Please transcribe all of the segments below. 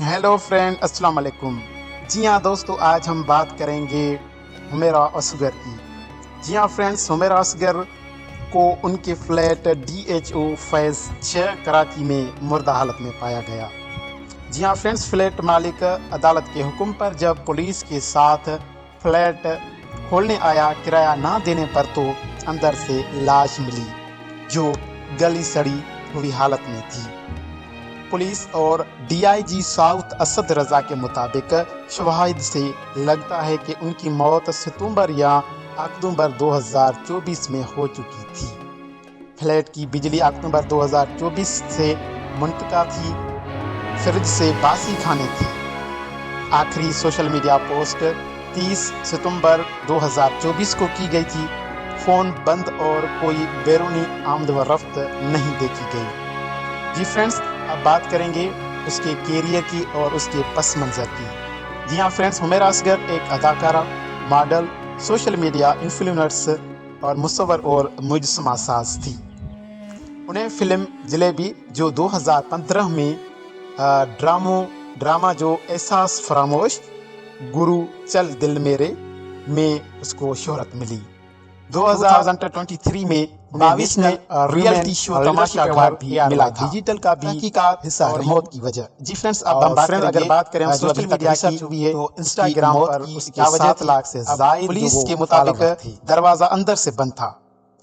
Hello friend, अस्सलाम वालेकुम। जी हाँ दोस्तों, आज हम बात करेंगे हुमैरा असगर की। जी हाँ फ्रेंड्स, हुमैरा असगर को उनके फ्लैट DHO फेज़ 6 कराची में मुर्दा हालत में पाया गया। जी हाँ फ्रेंड्स, फ्लैट मालिक अदालत के हुक्म पर जब पुलिस के साथ फ्लैट खोलने आया किराया ना देने पर तो अंदर से लाश मिली जो गली सड़ी हुई हालत में थी। पुलिस और DIG साउथ असद रजा के मुताबिक शवाहिद से लगता है कि उनकी मौत सितंबर या अक्टूबर 2024 में हो चुकी थी। फ्लैट की बिजली अक्टूबर 2024 से मुनक़ता थी, फ्रिज से बासी खाने थे। आखिरी सोशल मीडिया पोस्ट 30 सितंबर 2024 को की गई थी। फ़ोन बंद और कोई बैरूनी आमद व रफ्त नहीं देखी गई। जी फ्रेंड्स, अब बात करेंगे उसके कैरियर की और उसके पस मंज़र की। जी हाँ फ्रेंड्स, हुमैरा असगर एक अदाकारा, मॉडल, सोशल मीडिया इन्फ्लुएंसर और मुसव्विर और मुजस्समा साज थी। उन्हें फिल्म जलेबी जो 2015 में ड्रामा जो एहसास फरामोश, गुरु चल दिल मेरे में उसको शोहरत मिली। 2023 में 22 ने रियलिटी शो तमाशा घर भी मिला था, डिजिटल का भी हिस्सा और मौत की वजह। जी फ्रेंड्स, अब हम अगर बात करें सोशल मीडिया की तो इंस्टाग्राम पर उसकी 7 लाख से ज़ायद पुलिस के मुताबिक दरवाजा अंदर से बंद था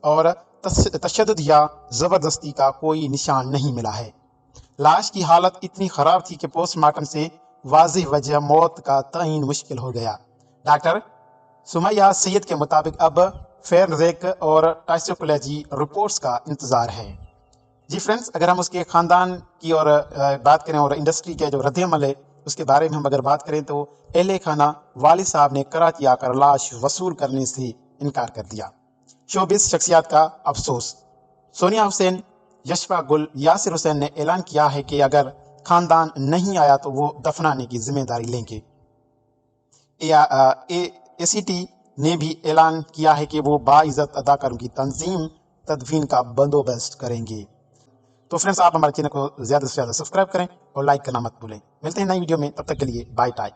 और तशद्दुद या जबरदस्ती का कोई निशान नहीं मिला है। लाश की हालत इतनी खराब थी कि पोस्टमार्टम से वाज़ेह वजह मौत का तयीन मुश्किल हो गया। डॉक्टर सुमैया सैयद के मुताबिक अब फोरेंसिक और टॉक्सिकोलॉजी रिपोर्ट्स का इंतज़ार है। जी फ्रेंड्स, अगर हम उसके ख़ानदान की और बात करें और इंडस्ट्री के जो रद्द-ए-अमल है उसके बारे में हम अगर बात करें तो अहले खाना वालिद साहब ने कराची आकर लाश वसूल करने से इनकार कर दिया। शोबिज़ शख्सियात का अफसोस। सोनिया हुसैन, यशफा गुल, यासिर हुसैन ने ऐलान किया है कि अगर ख़ानदान नहीं आया तो वो दफनाने की जिम्मेदारी लेंगे। ACT ने भी ऐलान किया है कि वो बाइज़्ज़त अदाकारों की तंजीम तदफीन का बंदोबस्त करेंगे। तो फ्रेंड्स, आप हमारे चैनल को ज़्यादा से ज़्यादा सब्सक्राइब करें और लाइक करना मत भूलें। मिलते हैं नई वीडियो में, तब तक के लिए बाय टाई।